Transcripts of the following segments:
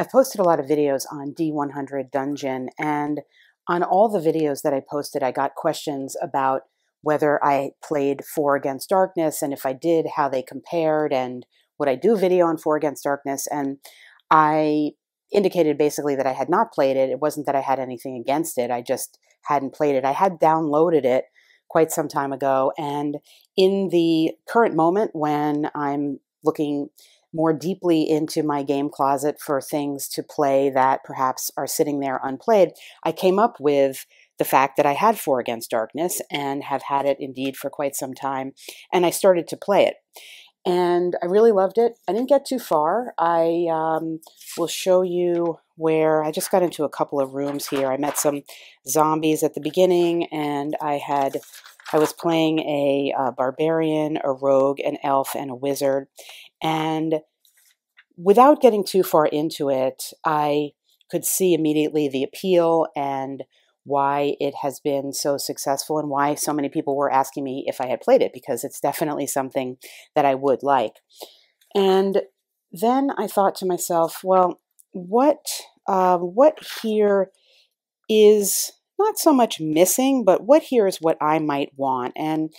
I've posted a lot of videos on D100 Dungeon, and on all the videos that I posted, I got questions about whether I played 4 Against Darkness, and if I did, how they compared, and would I do a video on 4 Against Darkness. And I indicated basically that I had not played it. It wasn't that I had anything against it. I just hadn't played it. I had downloaded it quite some time ago, and in the current moment when I'm looking more deeply into my game closet for things to play that perhaps are sitting there unplayed, I came up with the fact that I had 4 Against Darkness and have had it indeed for quite some time, and I started to play it. And I really loved it. I didn't get too far. I will show you where I just got into a couple of rooms here. I met some zombies at the beginning, and I was playing a barbarian, a rogue, an elf, and a wizard. And without getting too far into it, I could see immediately the appeal and why it has been so successful and why so many people were asking me if I had played it, because it's definitely something that I would like. And then I thought to myself, well, what here is not so much missing, but what here is what I might want. And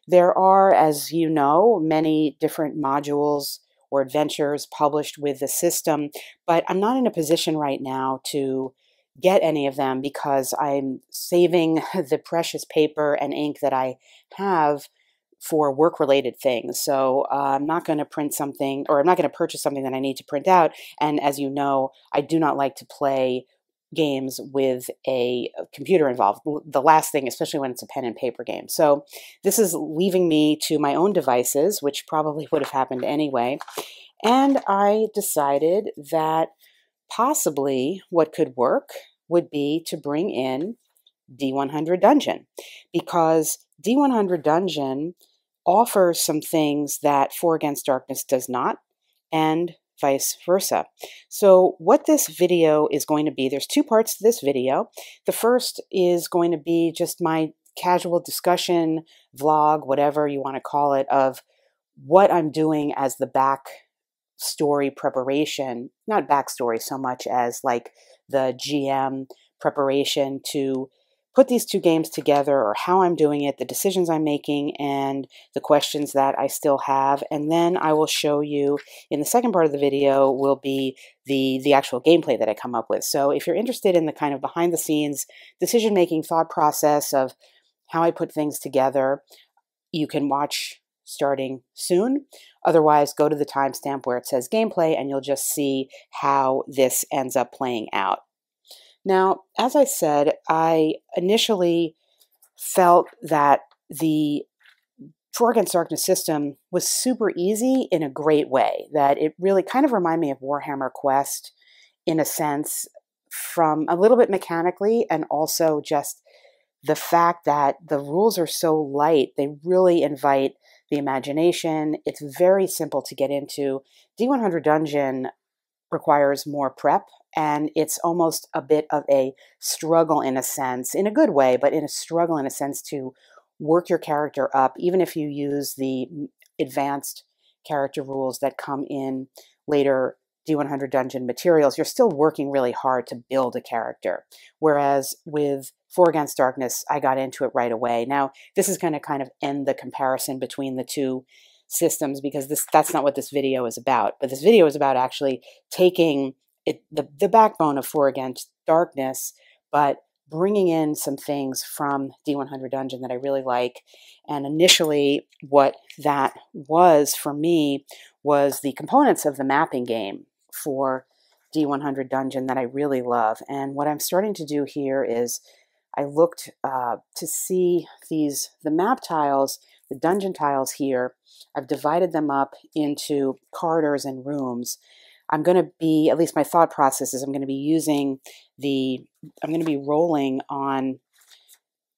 there are, as you know, many different modules or adventures published with the system, but I'm not in a position right now to get any of them because I'm saving the precious paper and ink that I have for work-related things. So I'm not going to print something, or I'm not going to purchase something that I need to print out. And as you know, I do not like to play games with a computer involved. The last thing, especially when it's a pen and paper game. So this is leaving me to my own devices, which probably would have happened anyway. And I decided that possibly what could work would be to bring in D100 Dungeon, because D100 Dungeon offers some things that 4 Against Darkness does not, and vice versa. So what this video is going to be, there's 2 parts to this video. The first is going to be just my casual discussion, vlog, whatever you want to call it, of what I'm doing as the backstory preparation, not backstory so much as like the GM preparation to put these 2 games together, or how I'm doing it, the decisions I'm making, and the questions that I still have. And then I will show you in the second part of the video will be the actual gameplay that I come up with. So if you're interested in the kind of behind the scenes decision-making thought process of how I put things together, you can watch starting soon. Otherwise, go to the timestamp where it says gameplay and you'll just see how this ends up playing out. Now, as I said, I initially felt that the 4 Against Darkness system was super easy in a great way, that it really kind of reminded me of Warhammer Quest in a sense, from a little bit mechanically, and also just the fact that the rules are so light, they really invite the imagination. It's very simple to get into. D100 Dungeon requires more prep, and it's almost a bit of a struggle in a sense, in a good way, but in a struggle in a sense to work your character up, even if you use the advanced character rules that come in later D100 Dungeon materials. You're still working really hard to build a character. Whereas with 4 Against Darkness, I got into it right away. Now, this is going to kind of end the comparison between the 2 systems, because that's not what this video is about. But this video is about actually taking the backbone of 4 Against Darkness, but bringing in some things from D100 Dungeon that I really like. And initially, what that was for me was the components of the mapping game for D100 Dungeon that I really love. And what I'm starting to do here is I looked to see the map tiles, the dungeon tiles here. I've divided them up into corridors and rooms. I'm going to be, at least my thought process is, I'm going to be rolling on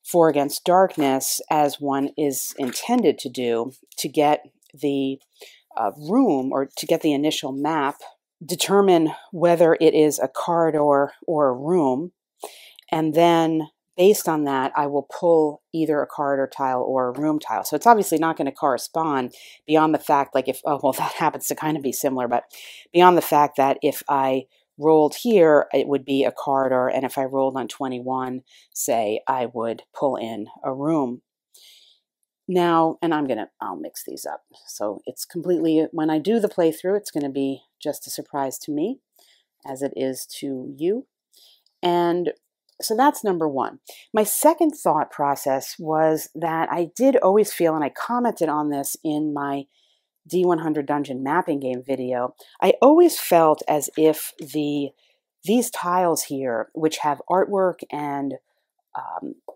4 Against Darkness as one is intended to do, to get the room, or to get the initial map, determine whether it is a corridor or a room, and then based on that, I will pull either a corridor tile or a room tile. So it's obviously not going to correspond, beyond the fact, like that happens to kind of be similar, but beyond the fact that if I rolled here, it would be a corridor, and if I rolled on 21, say, I would pull in a room. Now, and I'll mix these up. So it's completely, when I do the playthrough, it's going to be just a surprise to me as it is to you. And so that's number one. My second thought process was that I did always feel, and I commented on this in my D100 Dungeon mapping game video, I always felt as if these tiles here, which have artwork and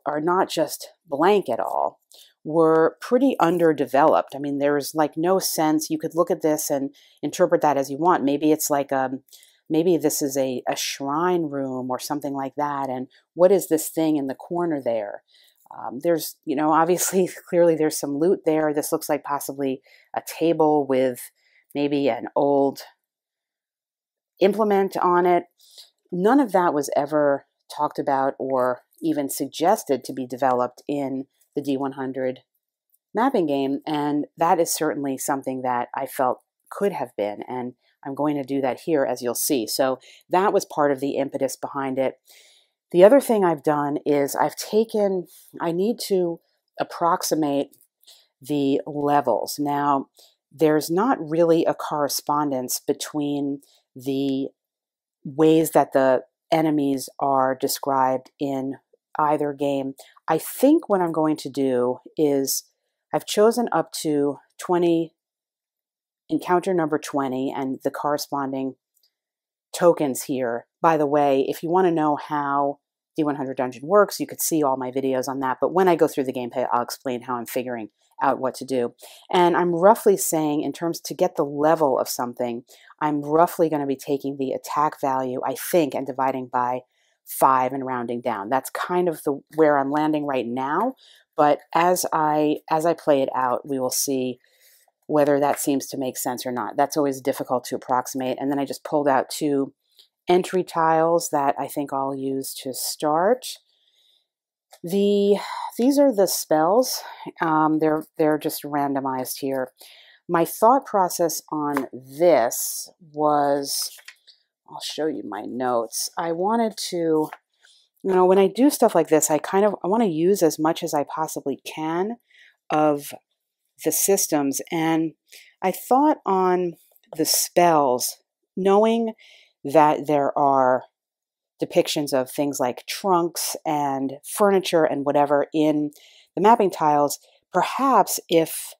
are not just blank at all, were pretty underdeveloped. I mean, there's like no sense. You could look at this and interpret that as you want. Maybe it's like maybe this is a shrine room or something like that. And what is this thing in the corner there? There's, you know, obviously, clearly there's some loot there. This looks like possibly a table with maybe an old implement on it. None of that was ever talked about or even suggested to be developed in the D100 mapping game. And that is certainly something that I felt could have been. And I'm going to do that here, as you'll see. So that was part of the impetus behind it. The other thing I've done is I need to approximate the levels. Now, there's not really a correspondence between the ways that the enemies are described in either game. I think what I'm going to do is I've chosen up to 20, encounter number 20, and the corresponding tokens here. By the way, if you want to know how D100 Dungeon works, you could see all my videos on that. But when I go through the gameplay, I'll explain how I'm figuring out what to do. And I'm roughly saying, in terms to get the level of something, I'm roughly going to be taking the attack value, I think, and dividing by 5 and rounding down. That's kind of where I'm landing right now. But as I play it out, we will see whether that seems to make sense or not. That's always difficult to approximate. And then I just pulled out 2 entry tiles that I think I'll use to start. These are the spells. They're just randomized here. My thought process on this was, I'll show you my notes. I wanted to, you know, when I do stuff like this, I want to use as much as I possibly can of the systems. And I thought on the spells, knowing that there are depictions of things like trunks and furniture and whatever in the mapping tiles, perhaps if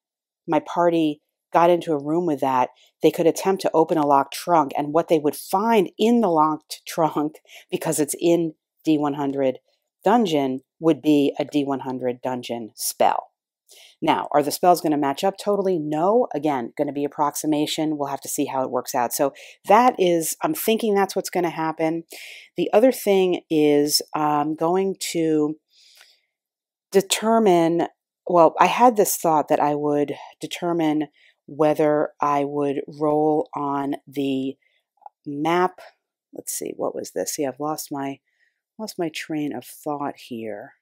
my party got into a room with that, they could attempt to open a locked trunk, and what they would find in the locked trunk, because it's in D100 Dungeon, would be a D100 Dungeon spell. Now, are the spells going to match up totally? No. Again, going to be approximation. We'll have to see how it works out. So that is, I'm thinking that's what's going to happen. The other thing is I'm going to determine, well, I had this thought that I would determine whether I would roll on the map. Let's see, what was this? See, I've lost my train of thought here.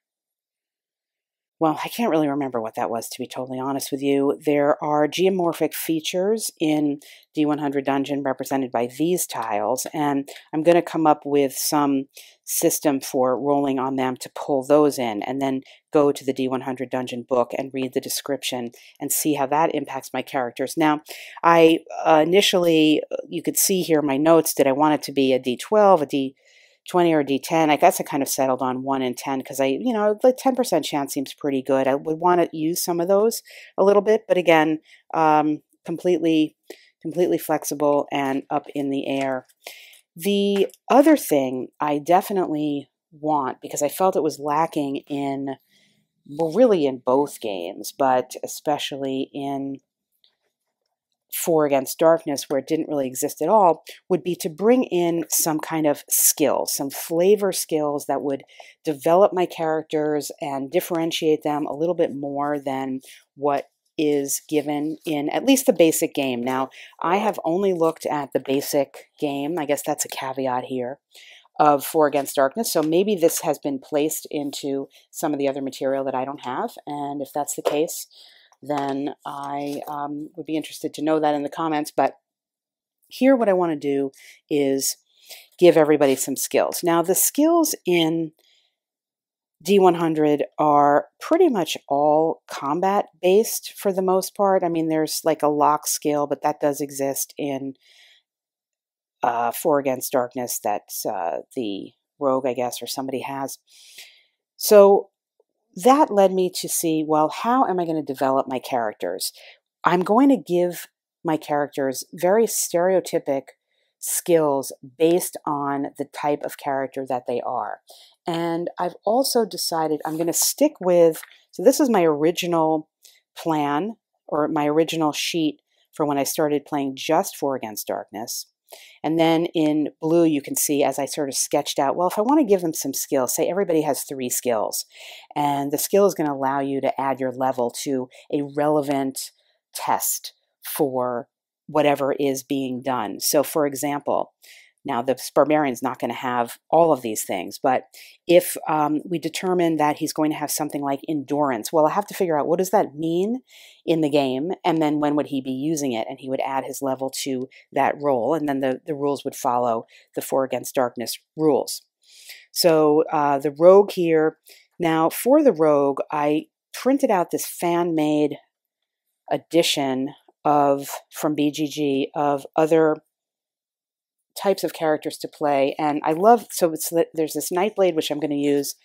Well, I can't really remember what that was, to be totally honest with you. There are geomorphic features in D100 Dungeon represented by these tiles, and I'm going to come up with some system for rolling on them to pull those in, and then go to the D100 Dungeon book and read the description and see how that impacts my characters. Now, I initially, you could see here my notes, did I want it to be a D12, a D20, or a D10? I guess I kind of settled on 1 and 10 because the 10% chance seems pretty good. I would want to use some of those a little bit, but again, completely flexible and up in the air. The other thing I definitely want, because I felt it was lacking in, well, really in both games, but especially in 4 Against Darkness, where it didn't really exist at all, would be to bring in some kind of skills, some flavor skills that would develop my characters and differentiate them a little bit more than what is given in at least the basic game. Now, I have only looked at the basic game. I guess that's a caveat here of 4 Against Darkness. So maybe this has been placed into some of the other material that I don't have. And if that's the case, then I would be interested to know that in the comments. But here what I want to do is give everybody some skills. Now, the skills in D100 are pretty much all combat based for the most part. I mean, there's like a lock skill, but that does exist in 4 Against Darkness that the rogue, I guess, or somebody has. So that led me to see, well, how am I going to develop my characters? I'm going to give my characters very stereotypic skills based on the type of character that they are. And I've also decided I'm going to stick with, so this is my original plan, or my original sheet for when I started playing just 4 Against Darkness. And then in blue, you can see as I sort of sketched out, well, if I want to give them some skills, say everybody has 3 skills, and the skill is going to allow you to add your level to a relevant test for whatever is being done. So for example, now the Barbarian is not going to have all of these things, but if we determine that he's going to have something like endurance, well, I have to figure out what does that mean in the game, and then when would he be using it, and he would add his level to that role, and then the rules would follow the 4 Against Darkness rules. So the rogue here, now for the rogue, I printed out this fan-made edition from BGG of other types of characters to play, and I love, so there's this Nightblade, which I'm going to use,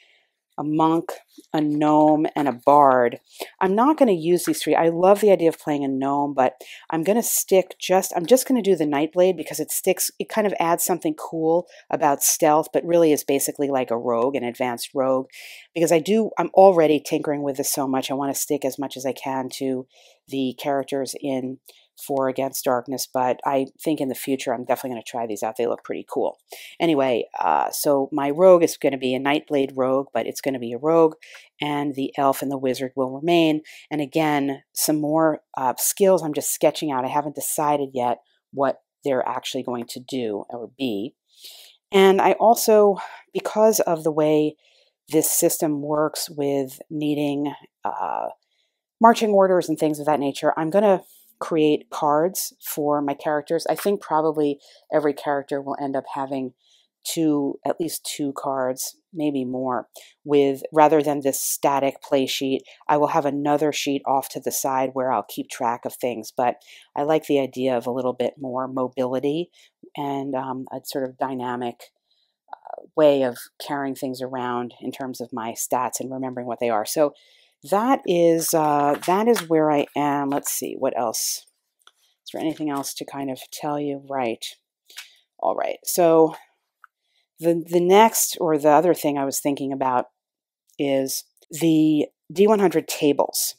a monk, a gnome, and a bard. I'm not going to use these 3. I love the idea of playing a gnome, but I'm going to stick I'm just going to do the Nightblade because it kind of adds something cool about stealth, but really is basically like a rogue, an advanced rogue, because I'm already tinkering with this so much. I want to stick as much as I can to the characters in 4 Against Darkness, but I think in the future I'm definitely going to try these out. They look pretty cool. Anyway, so my rogue is going to be a Nightblade rogue, but it's going to be a rogue, and the elf and the wizard will remain. And again, some more skills I'm just sketching out. I haven't decided yet what they're actually going to do or be. And I also, because of the way this system works with needing marching orders and things of that nature, I'm going to create cards for my characters. I think probably every character will end up having at least two cards, maybe more, rather than this static play sheet. I will have another sheet off to the side where I'll keep track of things, but I like the idea of a little bit more mobility and a sort of dynamic way of carrying things around in terms of my stats and remembering what they are. So that is where I am. Let's see, what else? Is there anything else to kind of tell you? Right. All right. So the next, or the other thing I was thinking about is the D100 tables.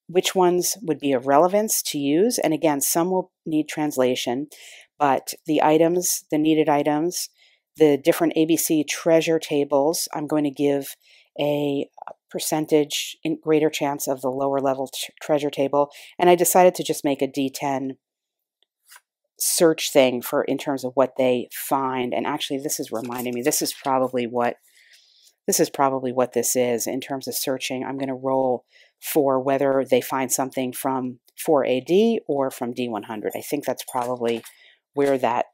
Which ones would be of relevance to use? And again, some will need translation, but the items, the needed items, the different ABC treasure tables, I'm going to give a percentage in greater chance of the lower level treasure table. And I decided to just make a D10 search thing in terms of what they find. And actually, this is reminding me, this is probably what this is in terms of searching. I'm going to roll for whether they find something from 4 AD or from D100. I think that's probably where that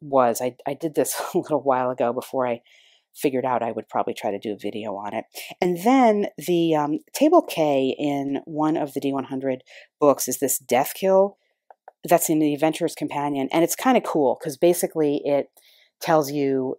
was. I did this a little while ago before I figured out I would probably try to do a video on it. And then the table K in one of the D100 books is this death kill that's in the Adventurer's Companion. And it's kind of cool because basically it tells you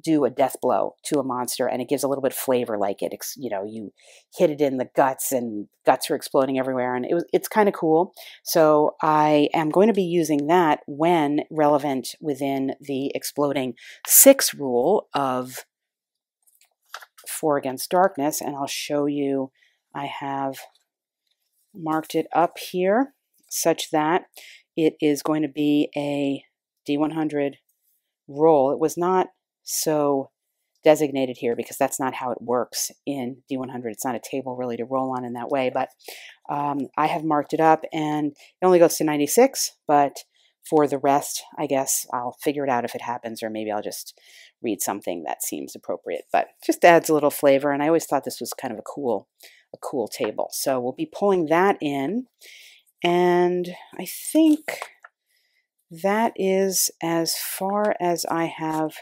do a death blow to a monster, and it gives a little bit of flavor, like you hit it in the guts and guts are exploding everywhere, and it's kind of cool. So I am going to be using that when relevant within the exploding 6 rule of 4 Against Darkness, and I'll show you. I have marked it up here such that it is going to be a D100 roll. It was not so designated here because that's not how it works in D100. It's not a table really to roll on in that way, but I have marked it up, and it only goes to 96, but for the rest, I guess I'll figure it out if it happens, or maybe I'll just read something that seems appropriate, but just adds a little flavor, and I always thought this was kind of a cool table. So we'll be pulling that in, and I think that is as far as I have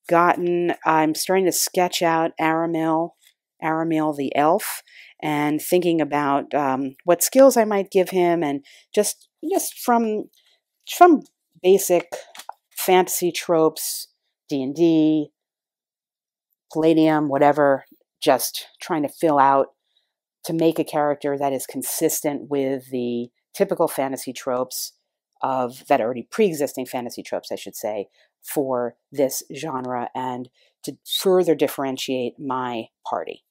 gotten. I'm starting to sketch out Aramil the elf, and thinking about what skills I might give him, and just from basic fantasy tropes, D&D, Palladium, whatever, just trying to fill out to make a character that is consistent with the typical fantasy tropes of that already pre-existing fantasy tropes, I should say, for this genre, and to further differentiate my party.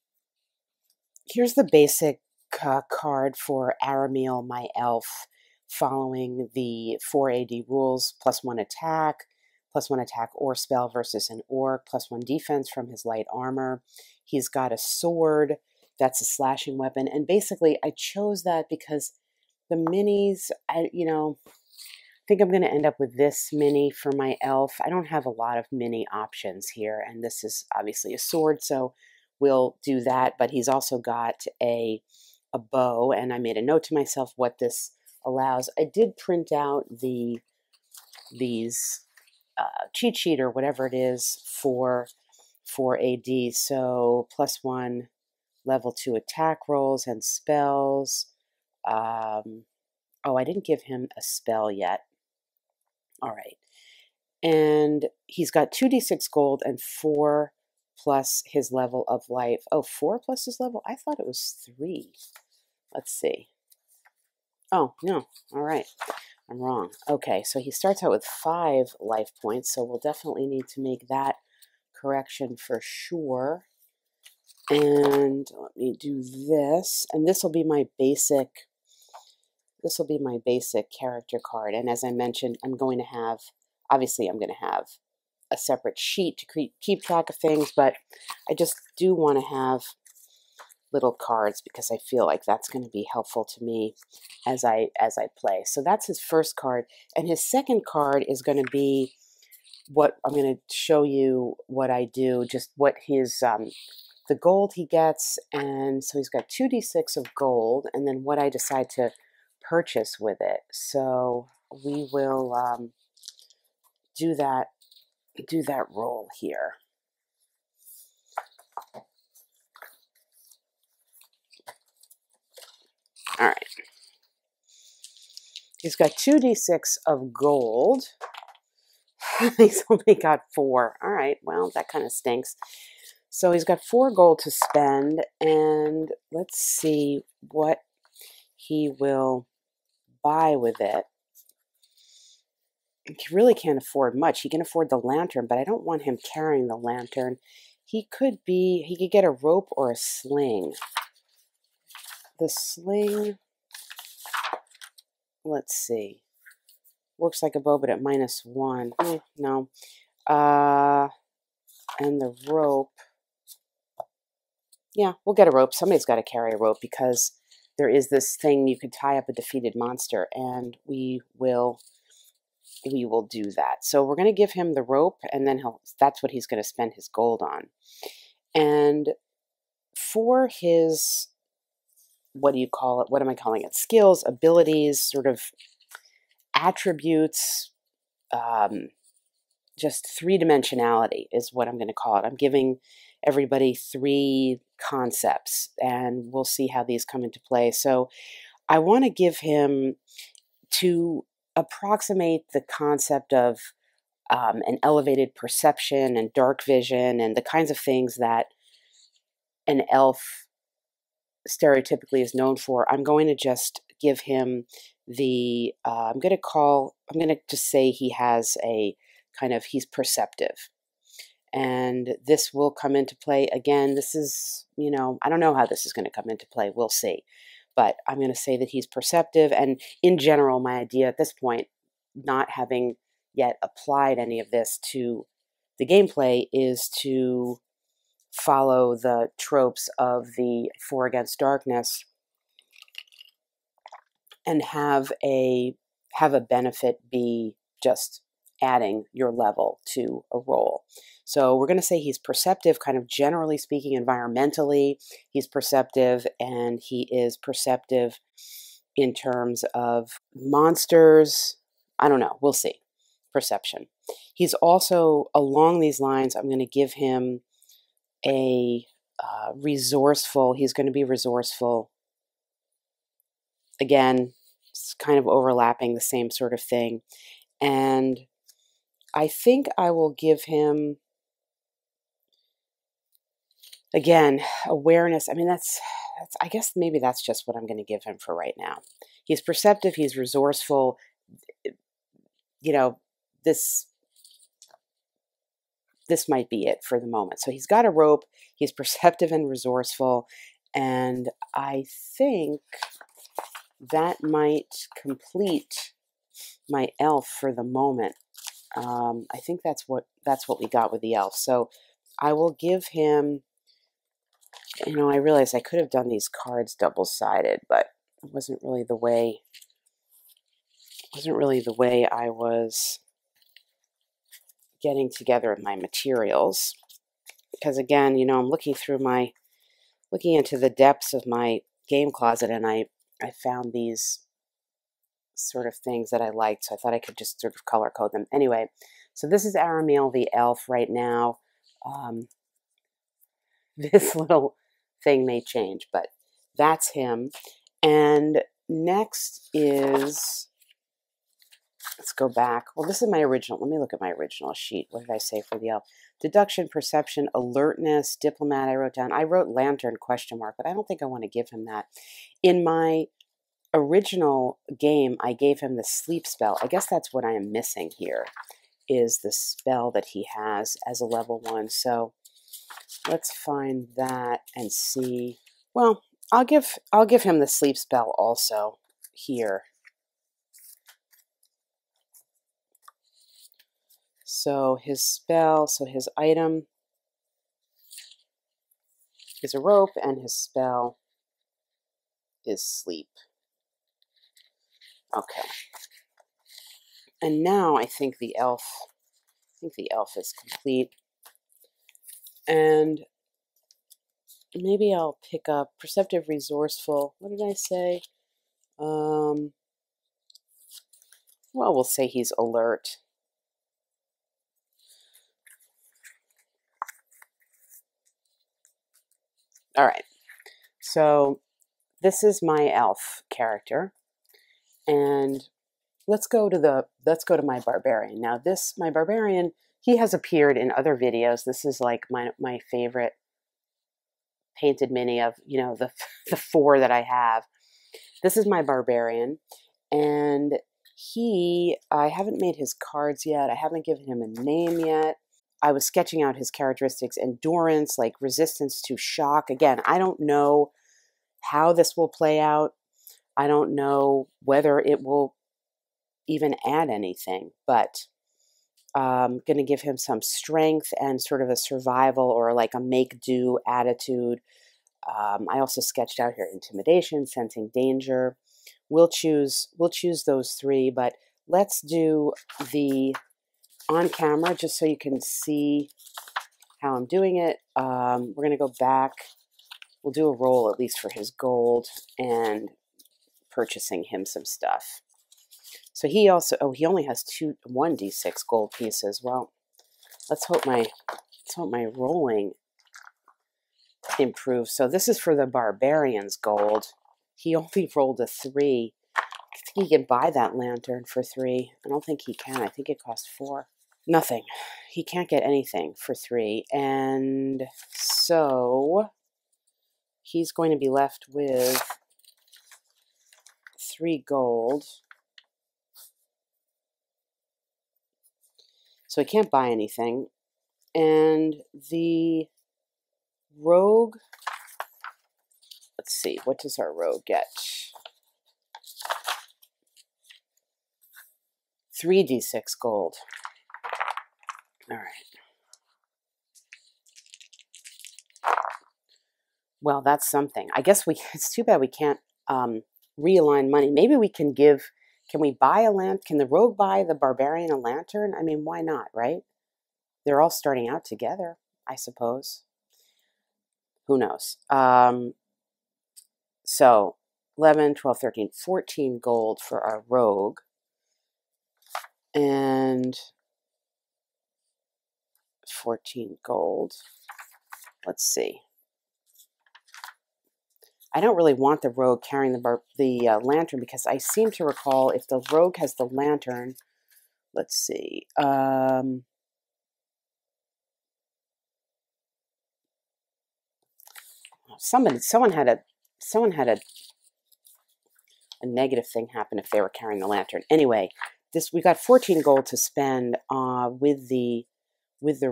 Here's the basic card for Aramil, my elf, following the 4 AD rules: +1 attack, +1 attack or spell versus an orc, +1 defense from his light armor. He's got a sword that's a slashing weapon, and basically I chose that because the minis, I think I'm going to end up with this mini for my elf. I don't have a lot of mini options here, and this is obviously a sword, so we'll do that. But he's also got a bow, and I made a note to myself what this allows. I did print out these cheat sheet or whatever it is for 4 AD. So +1 level 2 attack rolls and spells. Oh, I didn't give him a spell yet. All right. And he's got 2d6 gold and 4 plus his level of life. Oh, 4 plus his level? I thought it was 3. Let's see. Oh, no. All right. I'm wrong. Okay, so he starts out with 5 life points, so we'll definitely need to make that correction for sure. And let me do this. And this will be my basic character card. And as I mentioned, obviously I'm going to have a separate sheet to keep track of things, but I just do want to have little cards because I feel like that's going to be helpful to me as I play. So that's his first card. And his second card is going to be what I'm going to show you what I do, just what his the gold he gets. And so he's got 2d6 of gold, and then what I decide to purchase with it. So we will do that roll here. All right. He's got 2d6 of gold. He's only got 4. All right, well, that kind of stinks. So he's got 4 gold to spend, and let's see what he will buy with it. He really can't afford much. He can afford the lantern, but I don't want him carrying the lantern. He could get a rope or a sling. The sling, let's see, works like a bow, but at -1. No. And the rope, yeah, we'll get a rope. Somebody's got to carry a rope because there is this thing you could tie up a defeated monster, and we will do that. So we're going to give him the rope, and then that's what he's going to spend his gold on. And for his, what do you call it? What am I calling it? Skills, abilities, sort of attributes, just 3-dimensionality is what I'm going to call it. I'm giving everybody 3 concepts, and we'll see how these come into play. So I want to give him, to approximate the concept of an elevated perception and dark vision and the kinds of things that an elf stereotypically is known for. I'm going to just give him the, I'm going to just say he has a kind of, he's perceptive. And this will come into play. Again, this is, I don't know how this is going to come into play. We'll see. But I'm going to say that he's perceptive. And in general, my idea at this point, not having yet applied any of this to the gameplay, is to follow the tropes of the 4 Against Darkness and have a benefit be just adding your level to a roll. So we're going to say he's perceptive, kind of generally speaking, environmentally. He's perceptive, and he is perceptive in terms of monsters, I don't know. We'll see. Perception. He's also, along these lines, I'm going to give him a resourceful. He's going to be resourceful. Again, it's kind of overlapping the same sort of thing. And I think I will give him, again, awareness. I mean, that's I guess maybe that's just what I'm going to give him for right now. He's perceptive. He's resourceful. You know, this might be it for the moment. So he's got a rope. He's perceptive and resourceful. And I think that might complete my elf for the moment. I think that's what we got with the elf. So I will give him, you know, I realized I could have done these cards double-sided, but it wasn't really the way I was getting together my materials. Because again, you know, I'm looking into the depths of my game closet, and I found these sort of things that I liked, so I thought I could just sort of color code them. Anyway, so this is Aramil the elf right now. This little thing may change, but that's him. And next is, let's go back. Well, this is my original. Let me look at my original sheet. What did I say for the elf? Deduction, perception, alertness, diplomat. I wrote lantern question mark, but I don't think I want to give him that. In my original game, I gave him the sleep spell. I guess that's what I am missing here, is the spell that he has as a level 1. So let's find that and see. Well, I'll give him the sleep spell also here. So his spell, so his item is a rope, and his spell is sleep. Okay. And now I think the elf is complete. And maybe I'll pick up perceptive, resourceful. What did I say? Well, we'll say he's alert. All right. So this is my elf character, and let's go to my barbarian. Now my barbarian, he has appeared in other videos. This is like my favorite painted mini of, you know, the 4 that I have. This is my barbarian, and I haven't made his cards yet. I haven't given him a name yet. I was sketching out his characteristics: endurance, like resistance to shock. Again, I don't know how this will play out. I don't know whether it will even add anything, but I'm going to give him some strength and sort of a survival or like a make-do attitude. I also sketched out here intimidation, sensing danger. We'll choose those 3, but let's do the on camera just so you can see how I'm doing it. We're going to go back. We'll do a roll at least for his gold and purchasing him some stuff. So he only has 1d6 gold pieces. Well, let's hope my rolling improves. So this is for the barbarian's gold. He only rolled a 3. I think he can buy that lantern for 3. I don't think he can. I think it costs 4. Nothing. He can't get anything for 3. And so he's going to be left with 3 gold. So he can't buy anything. And the rogue, let's see, what does our rogue get? 3d6 gold. All right. Well, that's something. I guess it's too bad we can't realign money. Maybe we can we buy can the rogue buy the barbarian a lantern? I mean, why not, right? They're all starting out together, I suppose. Who knows? So 11, 12, 13, 14 gold for our rogue. And 14 gold. Let's see. I don't really want the rogue carrying the lantern, because I seem to recall if the rogue has the lantern, let's see. Someone had a negative thing happen if they were carrying the lantern. Anyway, we got 14 gold to spend with the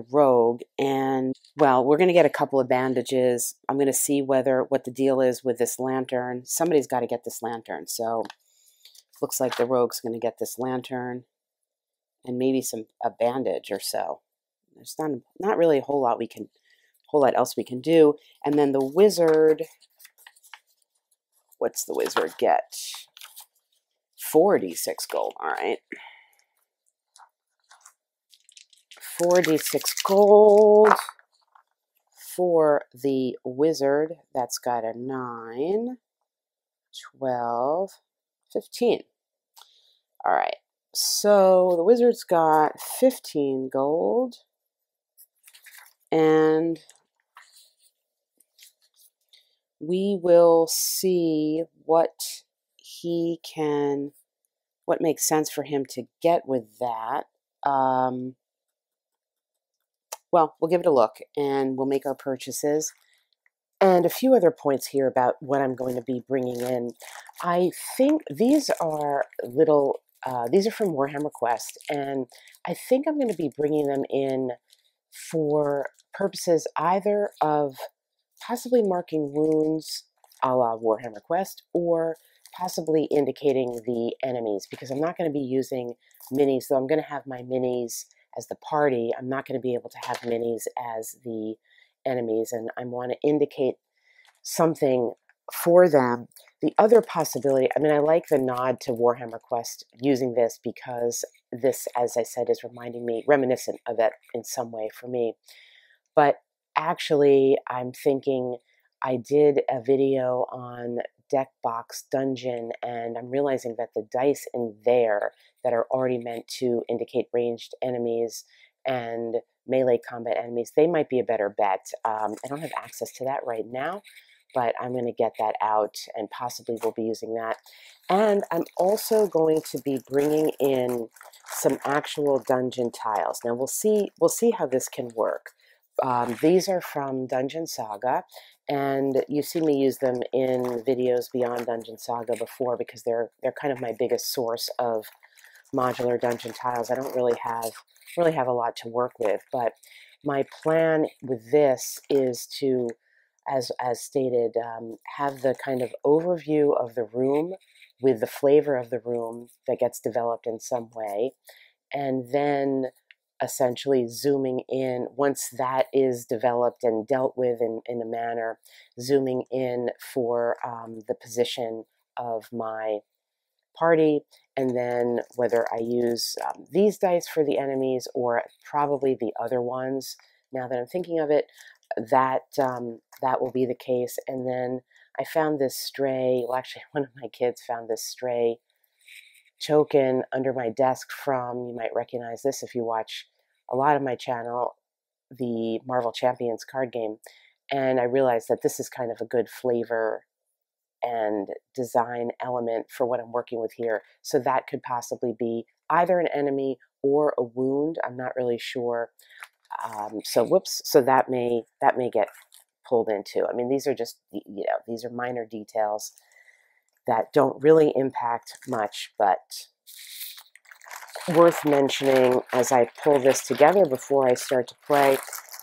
rogue, and well, we're going to get a couple of bandages. I'm going to see what the deal is with this lantern. Somebody's got to get this lantern, so looks like the rogue's going to get this lantern and maybe a bandage or so. There's not really a whole lot else we can do. And then the wizard, what's the wizard get? 4d6 gold. All right. 4d6 gold for the wizard. That's got a 9, 12, 15. All right. So the wizard's got 15 gold. And we will see what makes sense for him to get with that. Well, we'll give it a look, and we'll make our purchases. And a few other points here about what I'm going to be bringing in. I think these are these are from Warhammer Quest, and I think I'm going to be bringing them in for purposes either of possibly marking wounds a la Warhammer Quest, or possibly indicating the enemies, because I'm not going to be using minis, though I'm going to have my minis as the party. I'm not going to be able to have minis as the enemies, and I want to indicate something for them. The other possibility, I mean, I like the nod to Warhammer Quest using this, because this, as I said, is reminiscent of it in some way for me. But actually, I'm thinking I did a video on deck box dungeon, and I'm realizing that the dice in there that are already meant to indicate ranged enemies and melee combat enemies, they might be a better bet. I don't have access to that right now, but I'm going to get that out, and possibly we'll be using that. And I'm also going to be bringing in some actual dungeon tiles. Now we'll see how this can work. These are from Dungeon Saga, and you've seen me use them in videos beyond Dungeon Saga before, because they're kind of my biggest source of modular dungeon tiles. I don't really have a lot to work with, but my plan with this is to, as stated, have the kind of overview of the room with the flavor of the room that gets developed in some way, and then essentially zooming in, once that is developed and dealt with in a manner, zooming in for the position of my party, and then whether I use these dice for the enemies or probably the other ones. Now that I'm thinking of it, that will be the case. And then I found this stray, well, actually one of my kids found this stray token under my desk from, you might recognize this if you watch a lot of my channel, the Marvel Champions card game. And I realized that this is kind of a good flavor and design element for what I'm working with here. So that could possibly be either an enemy or a wound. I'm not really sure. So that may get pulled into. I mean, these are just, these are minor details that don't really impact much, but worth mentioning as I pull this together before I start to play.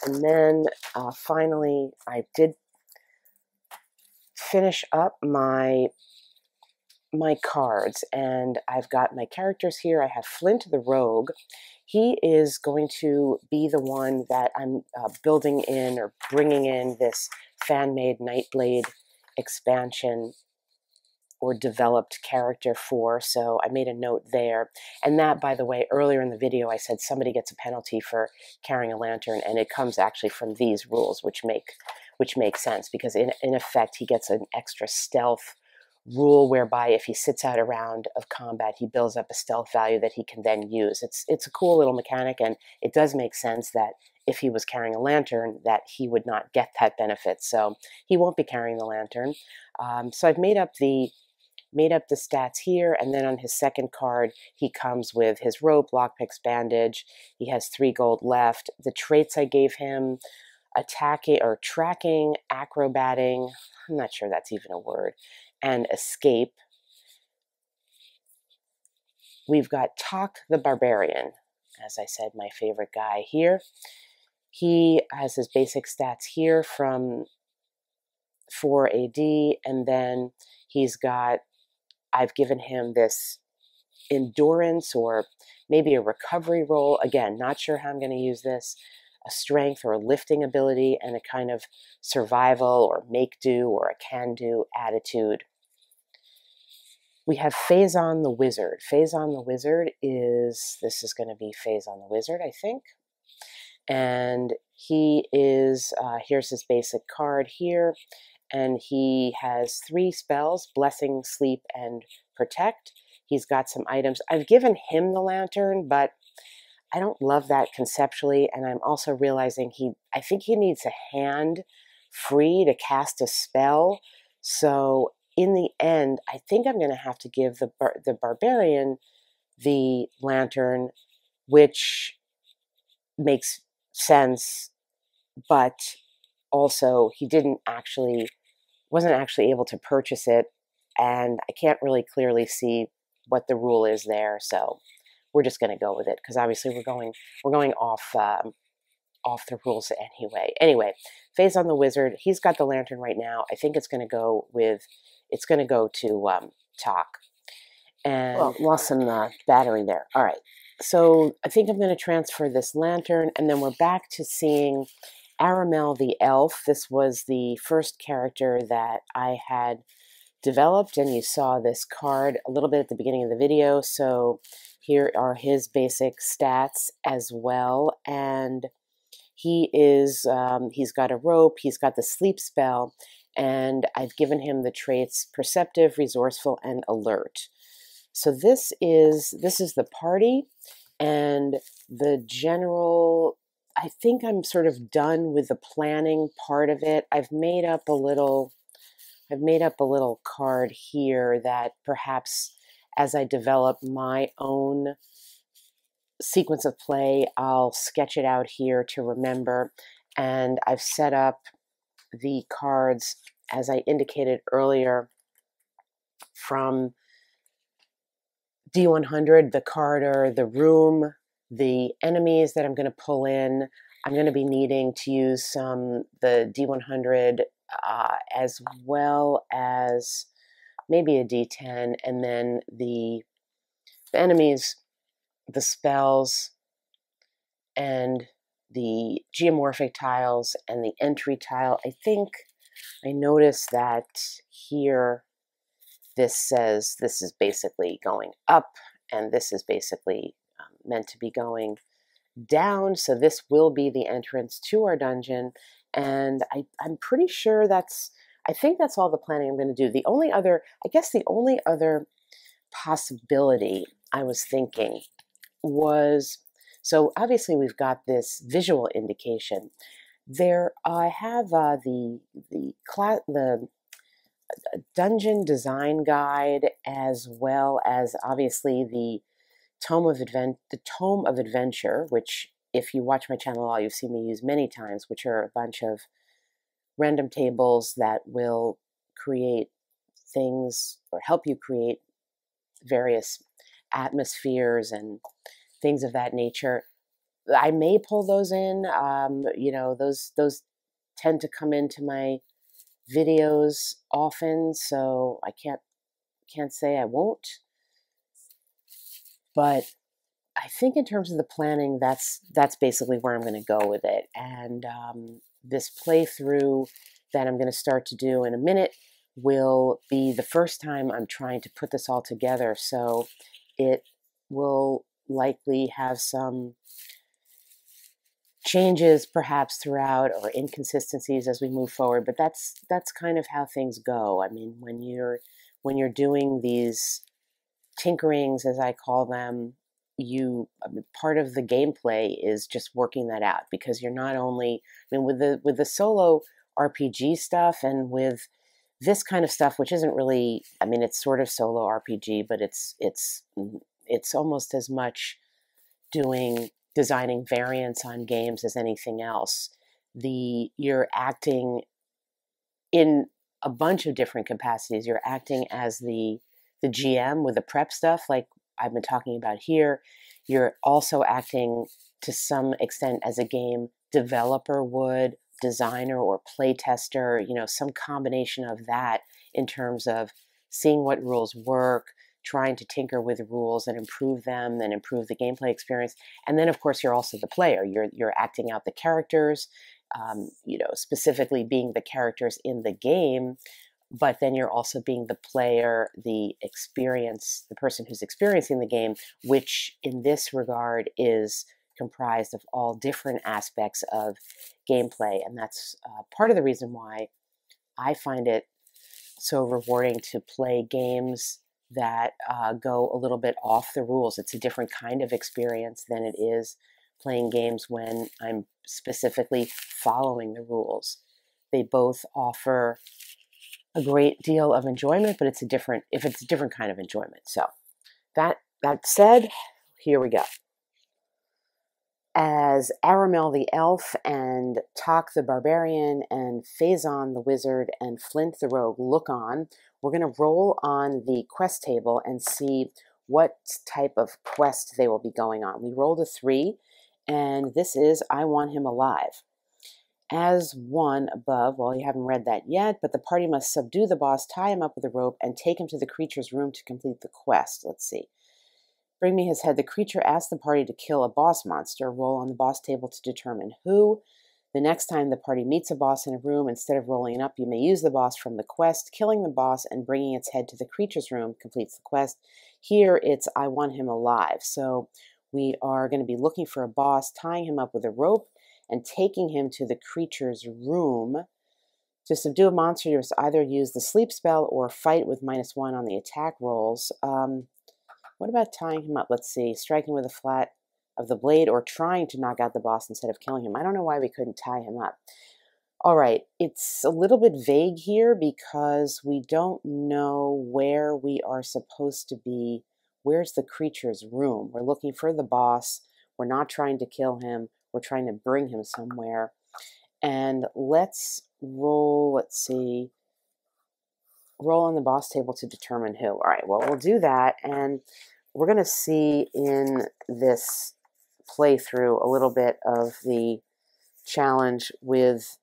And then finally, I did finish up my cards, and I've got my characters here. I have Flint the Rogue. He is going to be the one that I'm building in or bringing in this fan-made Nightblade expansion or developed character for, so I made a note there. And that, by the way, earlier in the video I said somebody gets a penalty for carrying a lantern, and it comes actually from these rules, which make sense, because in effect he gets an extra stealth rule whereby if he sits out a round of combat, he builds up a stealth value that he can then use. It's a cool little mechanic, and it does make sense that if he was carrying a lantern, that he would not get that benefit. So he won't be carrying the lantern. So I've made up the stats here, and then on his second card, he comes with his rope, lockpicks, bandage. He has 3 gold left. The traits I gave him: attacking or tracking, acrobating, I'm not sure that's even a word, and escape. We've got Talk the Barbarian, as I said, my favorite guy here. He has his basic stats here from 4 AD, and then I've given him this endurance or maybe a recovery roll. Again, not sure how I'm going to use this. A strength or a lifting ability, and a kind of survival or make do or a can do attitude. We have Phazon the Wizard. Phazon the Wizard this is going to be Phazon the Wizard, I think. And he is, here's his basic card here, and he has 3 spells: Blessing, Sleep, and Protect. He's got some items. I've given him the lantern, but I don't love that conceptually, and I'm also realizing I think he needs a hand free to cast a spell. So in the end, I think I'm going to have to give the Barbarian the lantern, which makes sense, but also he wasn't actually able to purchase it, and I can't really clearly see what the rule is there. So we're just going to go with it, because obviously we're going off the rules anyway. Anyway, Phazon the Wizard, he's got the lantern right now. I think it's going to go to Talk. And lost some battery there. All right. So I think I'm going to transfer this lantern, and then we're back to seeing Aramel the elf. This was the first character that I had developed, and you saw this card a little bit at the beginning of the video. So here are his basic stats as well, and he's got a rope, he's got the sleep spell, and I've given him the traits perceptive, resourceful, and alert. So this is the party, and the general. I think I'm sort of done with the planning part of it. I've made up a little card here that perhaps as I develop my own sequence of play, I'll sketch it out here to remember. And I've set up the cards, as I indicated earlier, from D100, the card or the room, the enemies that I'm going to pull in. I'm going to be needing to use the D100 as well as maybe a D10, and then the enemies, the spells, and the geomorphic tiles, and the entry tile. I think I noticed that here this says this is basically going up, and this is basically meant to be going down. So this will be the entrance to our dungeon, and I'm pretty sure I think that's all the planning I'm going to do. The only other possibility I was thinking was, so obviously we've got this visual indication. I have the dungeon design guide, as well as obviously the Tome of Adventure, which if you watch my channel at all, you've seen me use many times, which are a bunch of random tables that will create things or help you create various atmospheres and things of that nature. I may pull those in. Those tend to come into my videos often, so I can't say I won't. But I think in terms of the planning, that's basically where I'm going to go with it. And this playthrough that I'm going to start to do in a minute will be the first time I'm trying to put this all together. So it will likely have some changes perhaps throughout, or inconsistencies as we move forward, but that's kind of how things go. I mean, when when you're doing these tinkerings, as I call them, part of the gameplay is just working that out, because you're not only, I mean, with the solo RPG stuff and with this kind of stuff, which isn't really, I mean, it's sort of solo RPG, but it's almost as much designing variants on games as anything else. You're acting in a bunch of different capacities. You're acting as the GM with the prep stuff, like I've been talking about here. You're also acting to some extent as a game developer would, designer or play tester, some combination of that in terms of seeing what rules work, trying to tinker with rules and improve them and improve the gameplay experience. And then, of course, you're also the player. You're acting out the characters, specifically being the characters in the game, but then you're also being the player, the person who's experiencing the game, which in this regard is comprised of all different aspects of gameplay. And that's part of the reason why I find it so rewarding to play games that go a little bit off the rules. It's a different kind of experience than it is playing games when I'm specifically following the rules. They both offer a great deal of enjoyment, but it's a different kind of enjoyment. So that said, here we go. As Aramel the elf and Tak the barbarian and Phazon the wizard and Flint the rogue look on, we're going to roll on the quest table and see what type of quest they will be going on. We rolled a 3, and this is I Want Him Alive. As one above, well, you haven't read that yet, but the party must subdue the boss, tie him up with a rope, and take him to the creature's room to complete the quest. Let's see. Bring me his head. The creature asks the party to kill a boss monster. Roll on the boss table to determine who. The next time the party meets a boss in a room, instead of rolling it up, you may use the boss from the quest. Killing the boss and bringing its head to the creature's room completes the quest. Here it's I Want Him Alive. So we are going to be looking for a boss, tying him up with a rope, and taking him to the creature's room. To subdue a monster, you must either use the sleep spell or fight with -1 on the attack rolls. What about tying him up? Let's see. Striking with the flat of the blade or trying to knock out the boss instead of killing him. I don't know why we couldn't tie him up. All right. It's a little bit vague here because we don't know where we are supposed to be. Where's the creature's room? We're looking for the boss. We're not trying to kill him. We're trying to bring him somewhere. And let's roll, let's see, roll on the boss table to determine who. All right, well, we'll do that. And we're going to see in this playthrough a little bit of the challenge with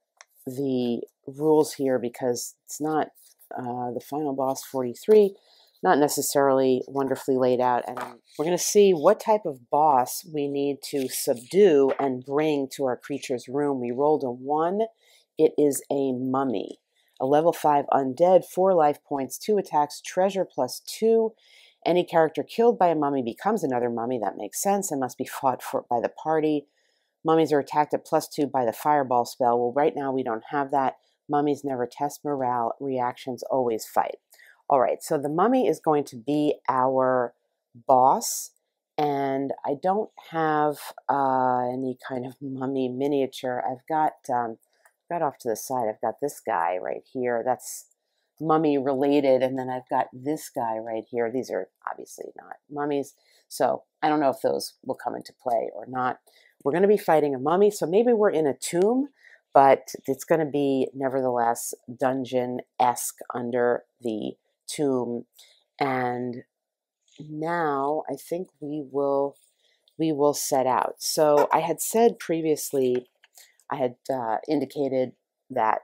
the rules here, because it's not the final boss 43, not necessarily wonderfully laid out. And we're going to see what type of boss we need to subdue and bring to our creature's room. We rolled a 1. It is a mummy. A level 5 undead, 4 life points, 2 attacks, treasure +2. Any character killed by a mummy becomes another mummy. That makes sense and must be fought for by the party. Mummies are attacked at +2 by the fireball spell. Well, right now we don't have that. Mummies never test morale. Reactions always fight. All right, so the mummy is going to be our boss, and I don't have any kind of mummy miniature. I've got off to the side, I've got this guy right here. That's mummy related, and then I've got this guy right here. These are obviously not mummies, so I don't know if those will come into play or not. We're going to be fighting a mummy, so maybe we're in a tomb, but it's going to be nevertheless dungeon-esque under the tomb. And now I think we will set out. So I had said previously, I had indicated that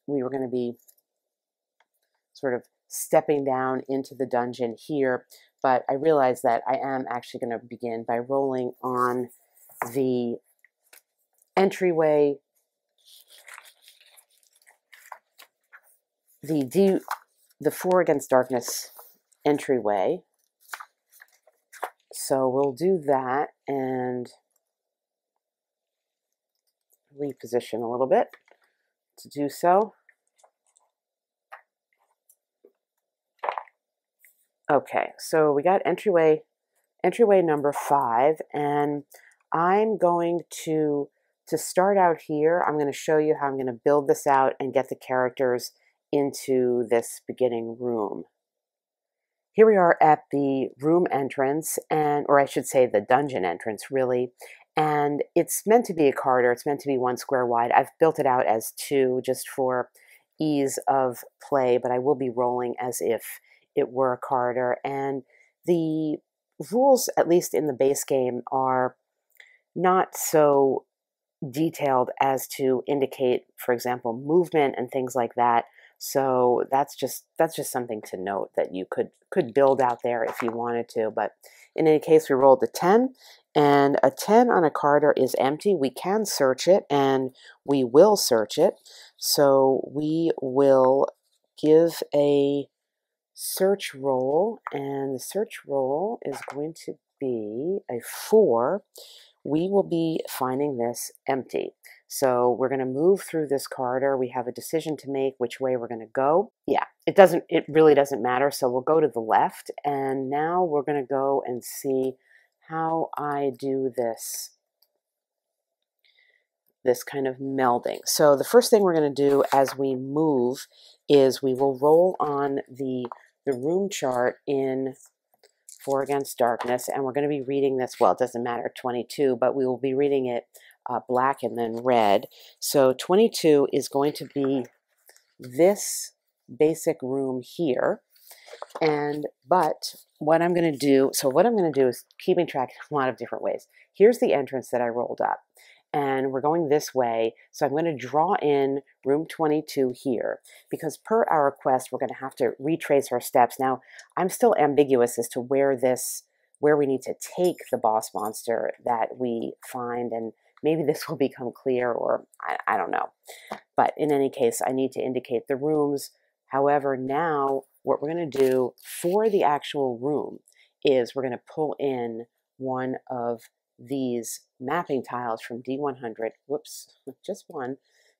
we were going to be sort of stepping down into the dungeon here, but I realized that I am actually going to begin by rolling on the entryway, the 4 Against Darkness entryway. So we'll do that and reposition a little bit to do so. Okay, so we got entryway number 5, and I'm going to start out here. I'm going to show you how I'm going to build this out and get the characters into this beginning room. Here we are at the room entrance, or I should say the dungeon entrance, really. And it's meant to be a corridor. It's meant to be 1 square wide. I've built it out as 2 just for ease of play, but I will be rolling as if it were a corridor. And the rules, at least in the base game, are not so detailed as to indicate, for example, movement and things like that. So that's just something to note that you could build out there if you wanted to. But in any case, we rolled a 10, and a 10 on a corridor is empty. We can search it, and we will search it. So we will give a search roll, and the search roll is going to be a 4. We will be finding this empty. So we're going to move through this corridor. We have a decision to make which way we're going to go. Yeah, it really doesn't matter. So we'll go to the left, and now we're going to go and see how I do this kind of melding. So the first thing we're going to do as we move is we will roll on the room chart in For Against Darkness, and we're going to be reading this, well, it doesn't matter, 22, but we will be reading it black and then red. So 22 is going to be this basic room here. But what I'm going to do, is keeping track in a lot of different ways. Here's the entrance that I rolled up, and we're going this way. So I'm going to draw in room 22 here, because per our quest, we're going to have to retrace our steps. Now, I'm still ambiguous as to where we need to take the boss monster that we find, and maybe this will become clear, or I don't know. But in any case, I need to indicate the rooms. However, now what we're going to do for the actual room is we're going to pull in one of these mapping tiles from D100, whoops, just one,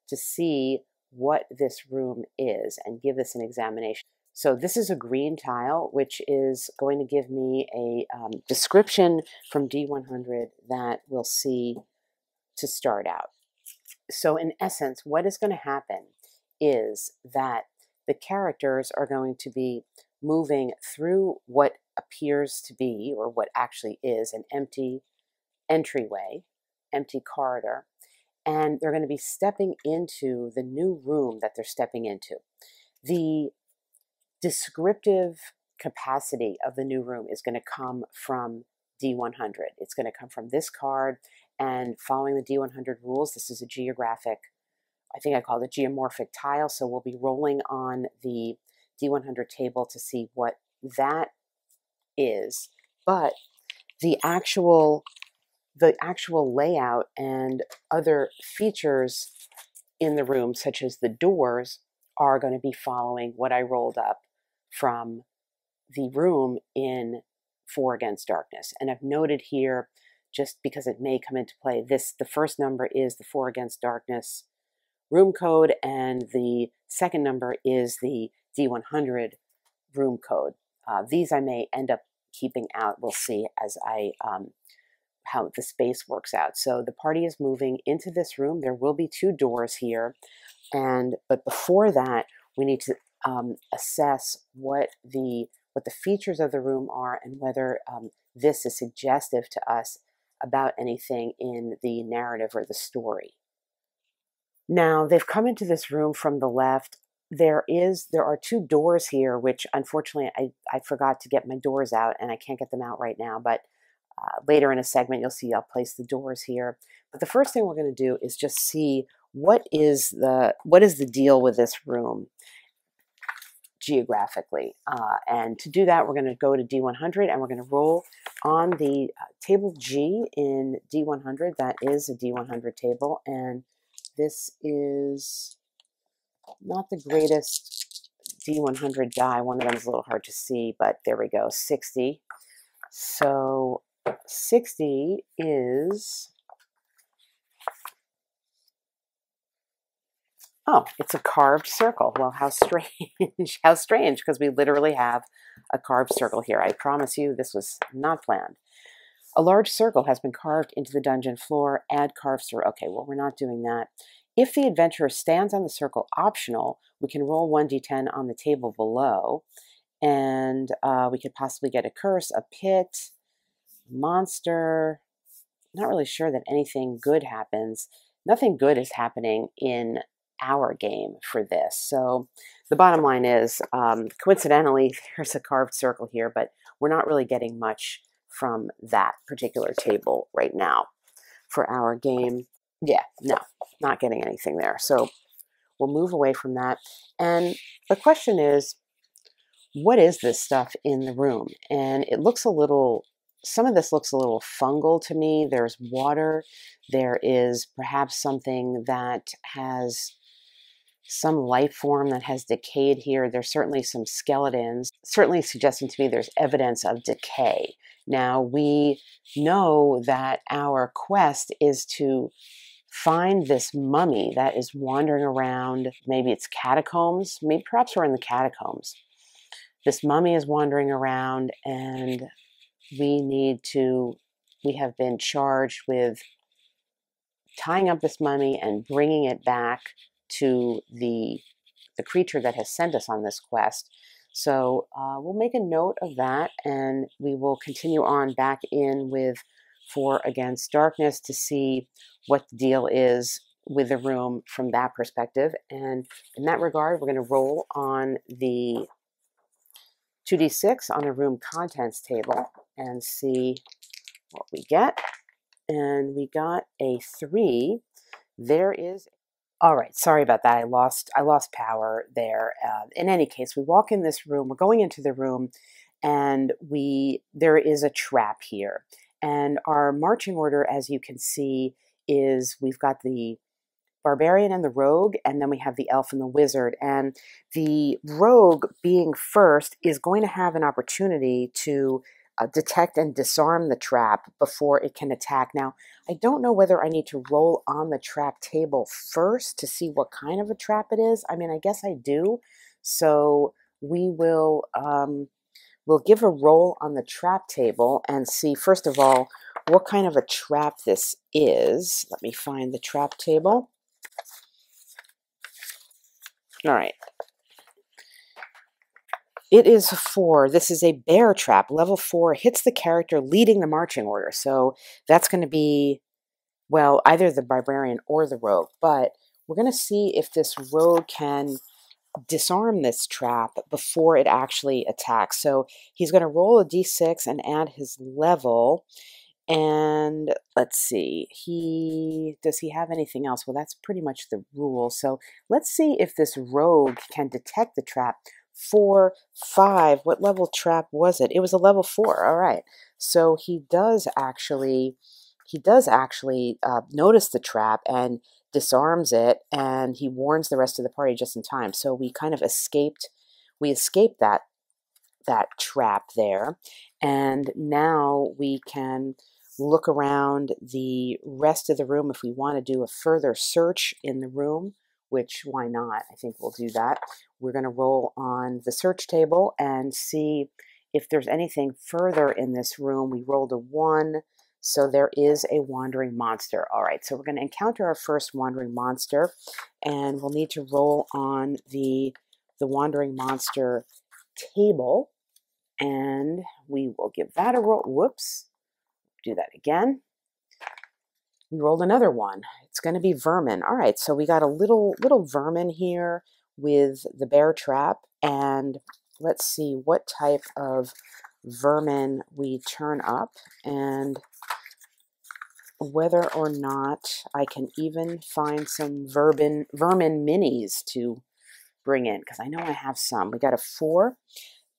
to see what this room is and give this an examination. So this is a green tile, which is going to give me a description from D100 that we'll see to start out. So in essence, what is going to happen is that the characters are going to be moving through what appears to be, or what actually is, an empty entryway, empty corridor, and they're going to be stepping into the new room that they're stepping into. The descriptive capacity of the new room is going to come from D100. It's going to come from this card, and following the D100 rules, this is a geographic, I think I call it a geomorphic tile, so we'll be rolling on the D100 table to see what that is. But the actual layout and other features in the room, such as the doors, are going to be following what I rolled up from the room in For Against Darkness. And I've noted here, just because it may come into play, the first number is the For Against Darkness room code, and the second number is the D100 room code. These I may end up keeping out. We'll see as I how the space works out. So the party is moving into this room. There will be 2 doors here, but before that, we need to assess what the features of the room are, and whether this is suggestive to us about anything in the narrative or the story. Now, they've come into this room from the left. There are 2 doors here, which unfortunately I forgot to get my doors out, and I can't get them out right now, but later in a segment you'll see I'll place the doors here. But the first thing we're going to do is just see what is the deal with this room geographically. And to do that, we're going to go to D100, and we're going to roll on the table G in D100. That is a D100 table, and this is not the greatest D100 die. One of them is a little hard to see, but there we go, 60. So 60 is Oh, it's a carved circle. Well, how strange. How strange, because we literally have a carved circle here. I promise you this was not planned. A large circle has been carved into the dungeon floor. Add carved circle. Okay, well, we're not doing that. If the adventurer stands on the circle, optional, we can roll 1d10 on the table below. And we could possibly get a curse, a pit, monster. Not really sure that anything good happens. Nothing good is happening in our game for this. So the bottom line is, coincidentally, there's a carved circle here, but we're not really getting much from that particular table right now for our game. Yeah, no, not getting anything there. So we'll move away from that. And the question is, what is this stuff in the room? And it looks a little, some of this looks a little fungal to me. There's water. There is perhaps something that has some life form that has decayed here. There's certainly some skeletons, certainly suggesting to me there's evidence of decay. Now, we know that our quest is to find this mummy that is wandering around. Maybe it's catacombs. Maybe perhaps we're in the catacombs. This mummy is wandering around, and we have been charged with tying up this mummy and bringing it back to the creature that has sent us on this quest. So we'll make a note of that, and we will continue on back in with 4 Against Darkness to see what the deal is with the room from that perspective. And in that regard, we're going to roll on the 2d6 on the room contents table and see what we get. And we got a 3. There is, all right, sorry about that. I lost power there. In any case, we walk in this room, we're going into the room, and there is a trap here. And our marching order, as you can see, is we've got the Barbarian and the Rogue, and then we have the Elf and the Wizard. And the Rogue, being first, is going to have an opportunity to detect and disarm the trap before it can attack. Now, I don't know whether I need to roll on the trap table first to see what kind of a trap it is. I mean, I guess I do. So we will we'll give a roll on the trap table and see, first of all, what kind of a trap this is. Let me find the trap table. All right. It is 4. This is a bear trap. Level 4 hits the character leading the marching order. So that's going to be, well, either the Barbarian or the Rogue. But we're going to see if this Rogue can disarm this trap before it actually attacks. So he's going to roll a d6 and add his level. And let's see, does he have anything else? Well, that's pretty much the rule. So let's see if this Rogue can detect the trap. 4, 5, what level trap was it? It was a level 4. All right. So he does actually notice the trap and disarms it, and he warns the rest of the party just in time. So we kind of escaped that trap there. And now we can look around the rest of the room if we want to do a further search in the room, which why not? I think we'll do that. We're going to roll on the search table and see if there's anything further in this room. We rolled a 1, so there is a wandering monster. All right, so we're going to encounter our first wandering monster, and we'll need to roll on the wandering monster table, and we will give that a roll. Whoops, do that again. We rolled another 1. It's going to be vermin. All right, so we got a little vermin here with the bear trap, and let's see what type of vermin we turn up and whether or not I can even find some vermin minis to bring in, because I know I have some. We got a 4.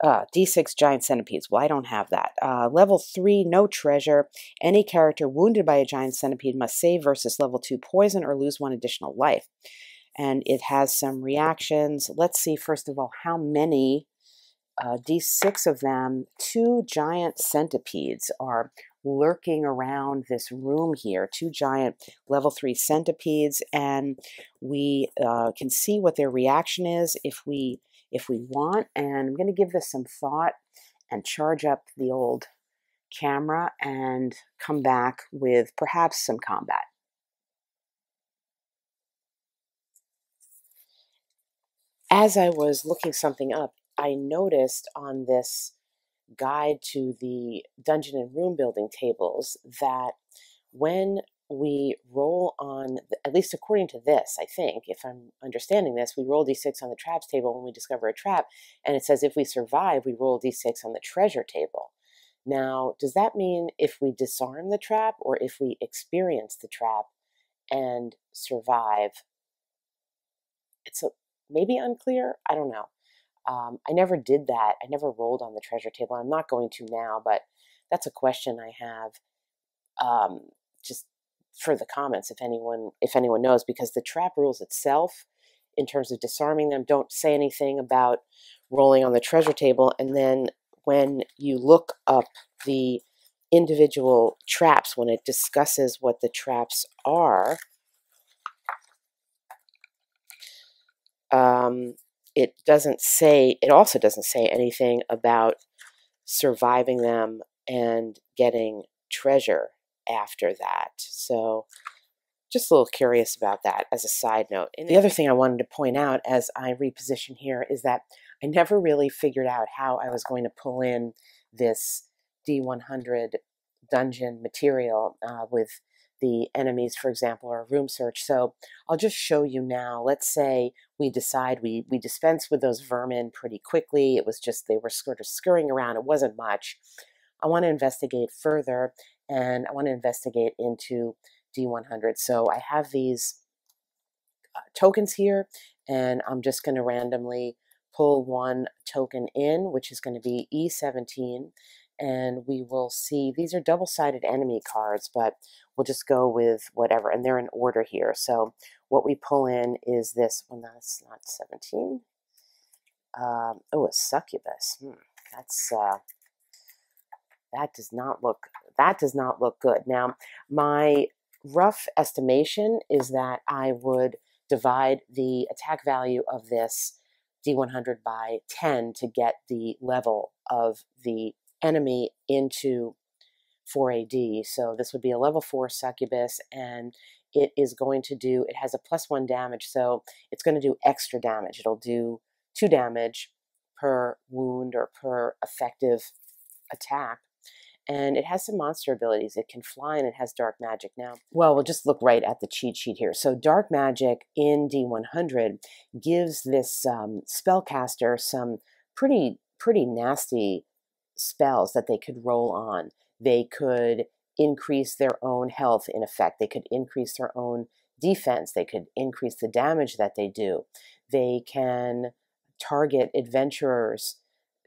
D6 giant centipedes. Well, I don't have that. Level 3, no treasure. Any character wounded by a giant centipede must save versus level 2 poison or lose 1 additional life. And it has some reactions. Let's see, first of all, how many D6 of them. 2 giant centipedes are lurking around this room here, 2 giant level 3 centipedes, and we can see what their reaction is if we want. And I'm going to give this some thought and charge up the old camera and come back with perhaps some combat. As I was looking something up, I noticed on this guide to the dungeon and room building tables that when we roll on, at least according to this, I think, if I'm understanding this, we roll d6 on the traps table when we discover a trap, and it says if we survive, we roll d6 on the treasure table. Now, does that mean if we disarm the trap or if we experience the trap and survive? It's maybe unclear. I don't know. I never did that. I never rolled on the treasure table. I'm not going to now, but that's a question I have just for the comments if anyone knows, because the trap rules itself in terms of disarming them don't say anything about rolling on the treasure table. And then when you look up the individual traps, when it discusses what the traps are, it also doesn't say anything about surviving them and getting treasure after that. So just a little curious about that as a side note. And the other thing I wanted to point out as I reposition here is that I never really figured out how I was going to pull in this D100 dungeon material with the enemies, for example, or a room search. So I'll just show you now. Let's say we decide we dispense with those vermin pretty quickly. It was just they were sort of scurrying around. It wasn't much. I want to investigate further, and I want to investigate into D100. So I have these tokens here, and I'm just going to randomly pull one token in, which is going to be E17, and we will see these are double-sided enemy cards, but we'll just go with whatever, and they're in order here. So what we pull in is this one. That's not 17. Oh, a succubus. That's that does not look good. Now, my rough estimation is that I would divide the attack value of this D100 by 10 to get the level of the enemy into 4AD. So this would be a level 4 succubus, and it has a +1 damage, so it's going to do extra damage. It'll do 2 damage per wound or per effective attack. And it has some monster abilities. It can fly and it has dark magic. Now, well, we'll just look right at the cheat sheet here. So dark magic in D100 gives this spellcaster some pretty nasty spells that they could roll on. They could increase their own health, in effect. They could increase their own defense. They could increase the damage that they do. They can target adventurers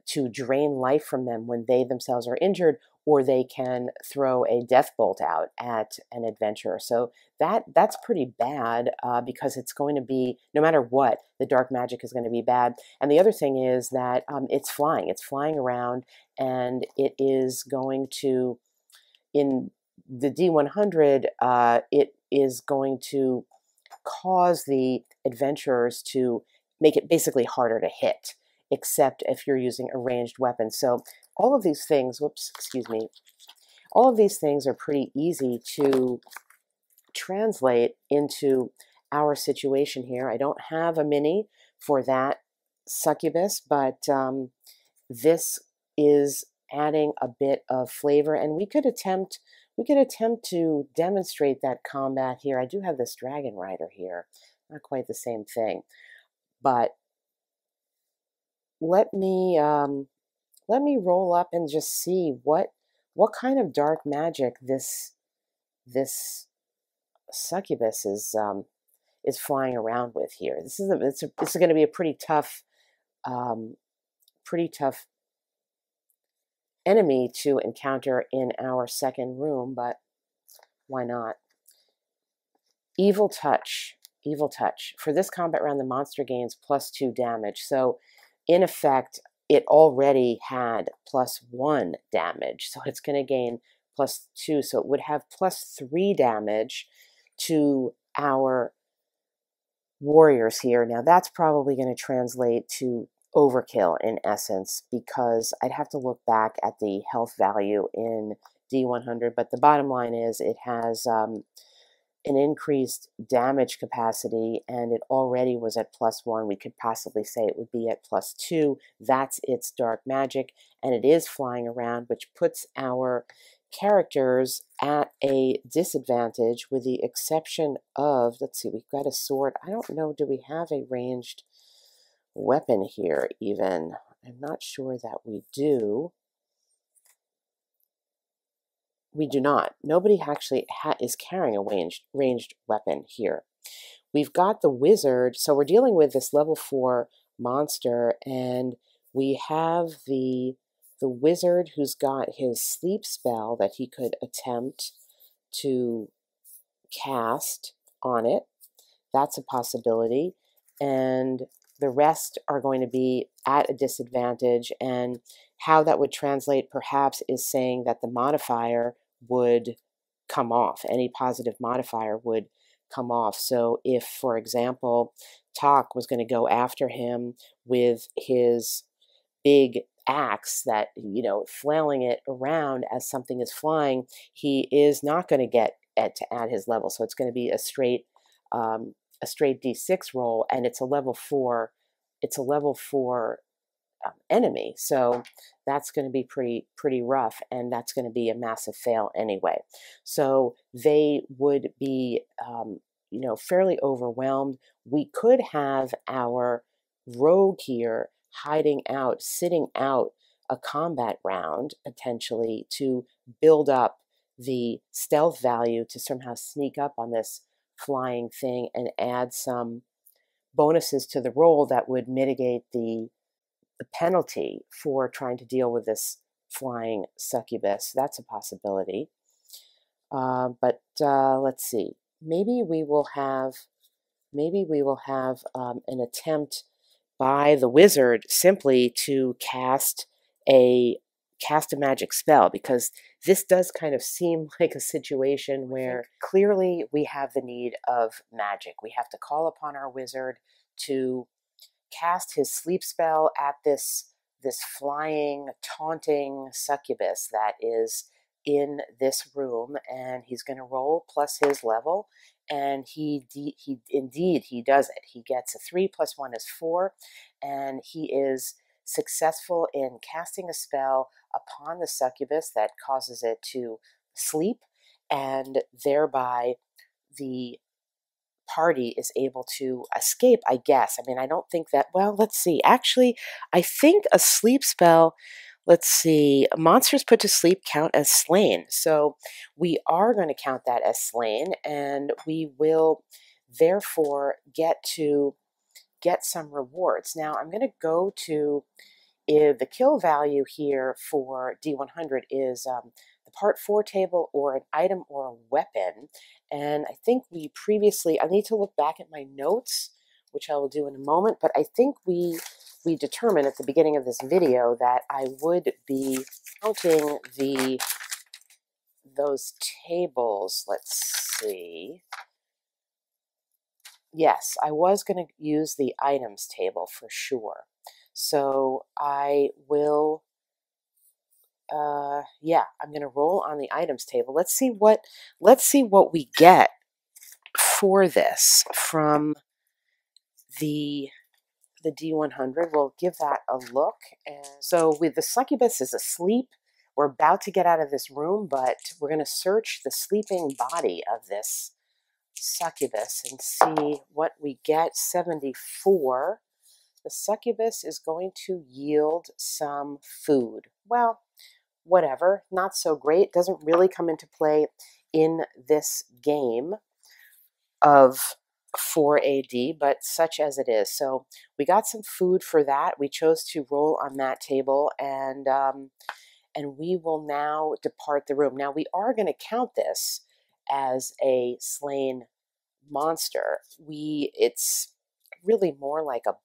to drain life from them when they themselves are injured, or they can throw a death bolt out at an adventurer. So that's pretty bad because it's going to be, no matter what, the dark magic is going to be bad. And the other thing is that it's flying around, and it is going to, in the D100, it is going to cause the adventurers to make it basically harder to hit, except if you're using a ranged weapon. So all of these things, all of these things are pretty easy to translate into our situation here. I don't have a mini for that succubus, but this is adding a bit of flavor, and we could attempt to demonstrate that combat here. I do have this dragon rider here, not quite the same thing, but let me roll up and just see what kind of dark magic this succubus is flying around with here. This is going to be a pretty tough enemy to encounter in our second room, but why not? Evil touch. For this combat round, the monster gains +2 damage. So in effect, it already had +1 damage, so it's going to gain +2, so it would have +3 damage to our warriors here. Now that's probably going to translate to overkill in essence, because I'd have to look back at the health value in D100, but the bottom line is it has an increased damage capacity, and it already was at +1. We could possibly say it would be at +2. That's its dark magic, and it is flying around, which puts our characters at a disadvantage, with the exception of, let's see, we've got a sword. I don't know, do we have a ranged weapon here even? I'm not sure that we do. We do not. Nobody actually is carrying a ranged weapon here. We've got the wizard, so we're dealing with this level 4 monster, and we have the wizard who's got his sleep spell that he could attempt to cast on it. That's a possibility. And the rest are going to be at a disadvantage, and how that would translate perhaps is saying that the modifier would come off. Any positive modifier would come off. So if, for example, Talk was going to go after him with his big axe that, flailing it around as something is flying, he is not going to get to add his level. So it's going to be a straight D6 roll, and it's a level 4. It's a level 4 enemy, so that's going to be pretty rough, and that's going to be a massive fail anyway. So they would be, fairly overwhelmed. We could have our rogue here hiding out, sitting out a combat round potentially to build up the stealth value to somehow sneak up on this flying thing and add some bonuses to the roll that would mitigate the penalty for trying to deal with this flying succubus. That's a possibility. But let's see. Maybe we will have an attempt by the wizard simply to cast a magic spell, because this does kind of seem like a situation where clearly we have the need of magic. We have to call upon our wizard to cast his sleep spell at this flying, taunting succubus that is in this room, and he's going to roll plus his level, and he does it. He gets a 3 + 1 is 4, and he is successful in casting a spell upon the succubus that causes it to sleep, and thereby the party is able to escape, I guess. I mean, I don't think that, well, let's see. Actually, I think a sleep spell, let's see, monsters put to sleep count as slain. So we are going to count that as slain, and we will therefore get some rewards. Now, I'm going to go to the kill value here for D100 is the Part 4 table, or an item or a weapon. And I think I need to look back at my notes, which I will do in a moment, but I think we determined at the beginning of this video that I would be counting those tables. Let's see. Yes, I was going to use the items table for sure. So I will, I'm going to roll on the items table. Let's see what we get for this from the D100. We'll give that a look. And so with the succubus is asleep, we're about to get out of this room, but we're going to search the sleeping body of this succubus and see what we get. 74. The succubus is going to yield some food. Well, whatever, not so great. Doesn't really come into play in this game of 4 AD, but such as it is. So we got some food for that. We chose to roll on that table, and we will now depart the room. Now we are going to count this as a slain monster. It's really more like a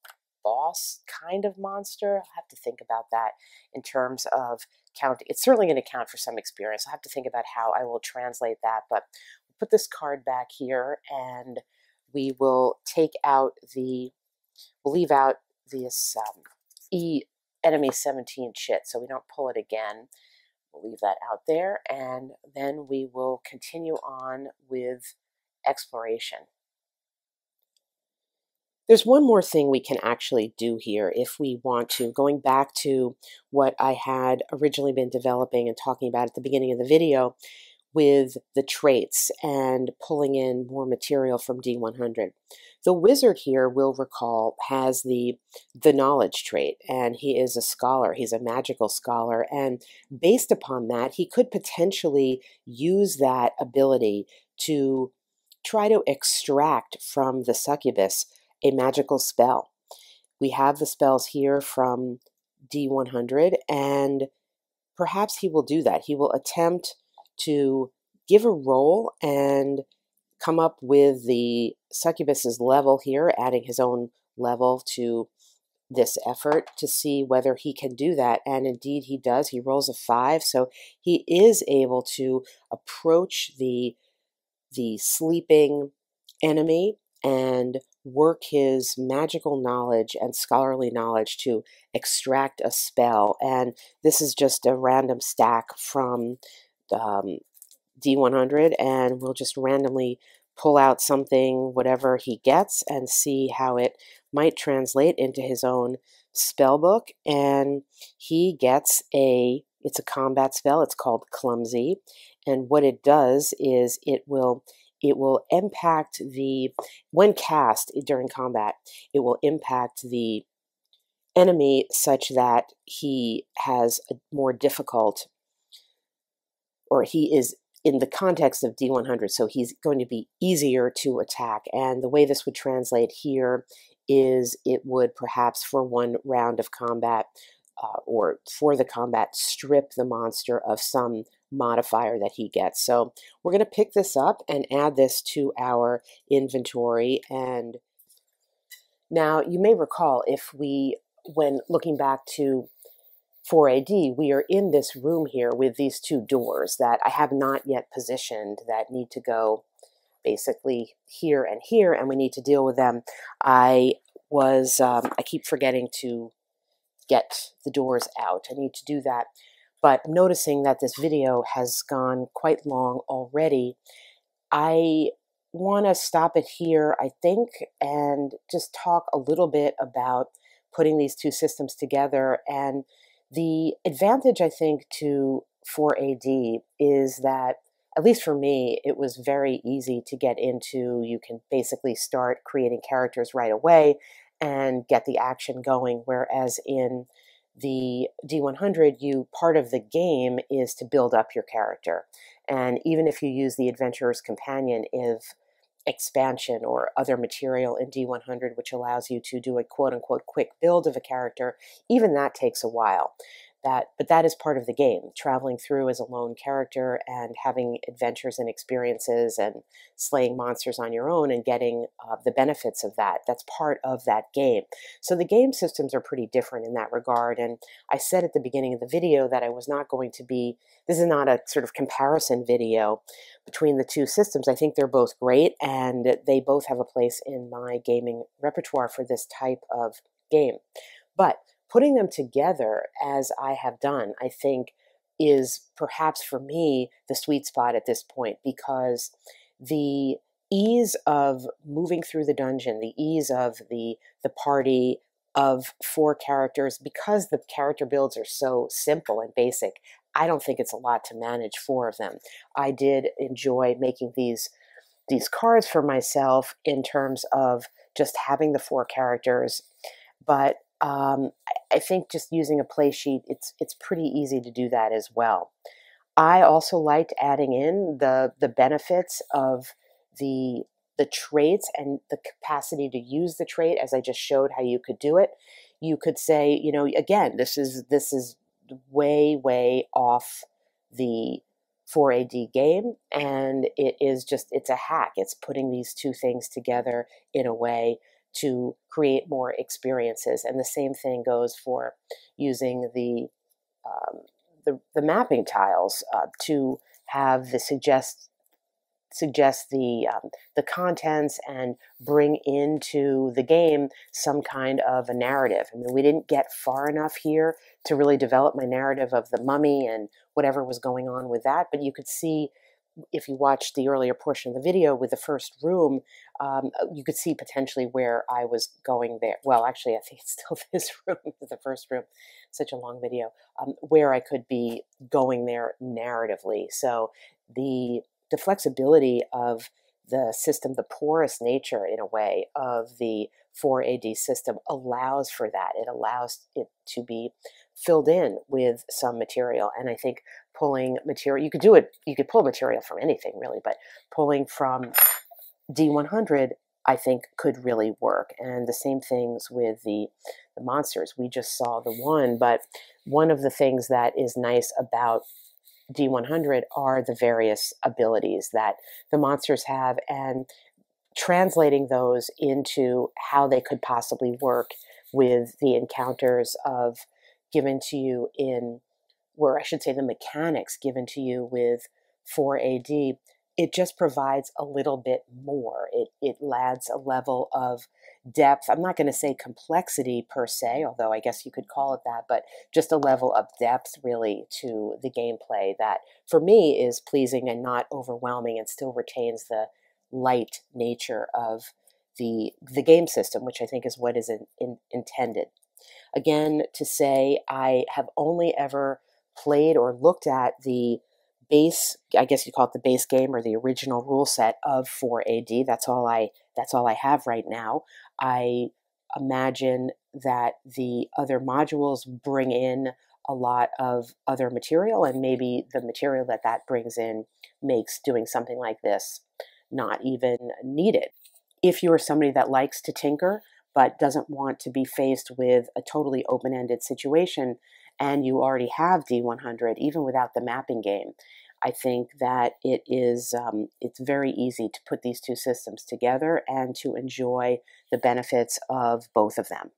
boss kind of monster. I'll have to think about that in terms of count. It's certainly going to count for some experience. I'll have to think about how I will translate that, but we'll put this card back here, and we will take out the, we'll leave out this enemy 17 chit, so we don't pull it again. We'll leave that out there, and then we will continue on with exploration. There's one more thing we can actually do here if we want to, going back to what I had originally been developing and talking about at the beginning of the video with the traits and pulling in more material from D100. The wizard here, we'll recall, has the knowledge trait, and he is a scholar. He's a magical scholar, and based upon that, he could potentially use that ability to try to extract from the succubus a magical spell. We have the spells here from D100, and perhaps he will do that. He will attempt to give a roll and come up with the succubus's level here, adding his own level to this effort to see whether he can do that. And indeed he does. He rolls a 5, so he is able to approach the sleeping enemy and work his magical knowledge and scholarly knowledge to extract a spell. And this is just a random stack from D100, and we'll just randomly pull out something, whatever he gets, and see how it might translate into his own spell book. And he gets it's a combat spell. It's called Clumsy, and what it does is it will impact when cast during combat, it will impact the enemy such that he has a more difficult, or he is in the context of D100, so he's going to be easier to attack. And the way this would translate here is it would perhaps for one round of combat or for the combat strip the monster of some modifier that he gets. So we're going to pick this up and add this to our inventory. And now you may recall, when looking back to 4AD, we are in this room here with these two doors that I have not yet positioned that need to go basically here, and we need to deal with them. I keep forgetting to get the doors out. I need to do that. But noticing that this video has gone quite long already, I want to stop it here, I think, and just talk a little bit about putting these two systems together. And the advantage, I think, to 4AD is that, at least for me, it was very easy to get into. You can basically start creating characters right away and get the action going, whereas in the D100, part of the game is to build up your character. And even if you use the Adventurer's Companion expansion or other material in D100, which allows you to do a quote-unquote quick build of a character, even that takes a while. But that is part of the game, traveling through as a lone character and having adventures and experiences and slaying monsters on your own and getting the benefits of that. That's part of that game. So the game systems are pretty different in that regard. And I said at the beginning of the video that I was not going to be, this is not a sort of comparison video between the two systems. I think they're both great, and they both have a place in my gaming repertoire for this type of game. But putting them together, as I have done, I think is perhaps for me the sweet spot at this point, because the ease of moving through the dungeon, the ease of the party of 4 characters, because the character builds are so simple and basic, I don't think it's a lot to manage 4 of them. I did enjoy making these cards for myself in terms of just having the 4 characters, but I think just using a play sheet, it's pretty easy to do that as well. I also liked adding in the benefits of the traits and the capacity to use the trait, as I just showed how you could do it. You could say, again, this is way off the 4AD game, and it's a hack. It's putting these two things together in a way to create more experiences. And the same thing goes for using the the mapping tiles to have the suggest the contents and bring into the game some kind of a narrative. I mean, we didn't get far enough here to really develop my narrative of the mummy and whatever was going on with that, but you could see, if you watched the earlier portion of the video with the first room, you could see potentially where I was going there. Well, actually, I think it's still this room, the first room, such a long video, where I could be going there narratively. So the flexibility of the system, the porous nature, in a way, of the 4AD system allows for that. It allows it to be filled in with some material. And I think pulling material, you could pull material from anything really, but pulling from D100, I think, could really work. And the same things with the monsters. We just saw the one, but one of the things that is nice about D100 are the various abilities that the monsters have, and translating those into how they could possibly work with the encounters of given to you in, or I should say the mechanics given to you with 4AD, it just provides a little bit more. It adds a level of depth. I'm not going to say complexity per se, although I guess you could call it that, but just a level of depth really to the gameplay that for me is pleasing and not overwhelming, and still retains the light nature of the game system, which I think is what is intended. Again, to say I have only ever played or looked at the base, I guess you call it the base game or the original rule set of 4AD. That's all I have right now. I imagine that the other modules bring in a lot of other material, and maybe the material that brings in makes doing something like this not even needed. If you are somebody that likes to tinker but doesn't want to be faced with a totally open-ended situation, and you already have D100, even without the mapping game, I think that it's very easy to put these two systems together and to enjoy the benefits of both of them.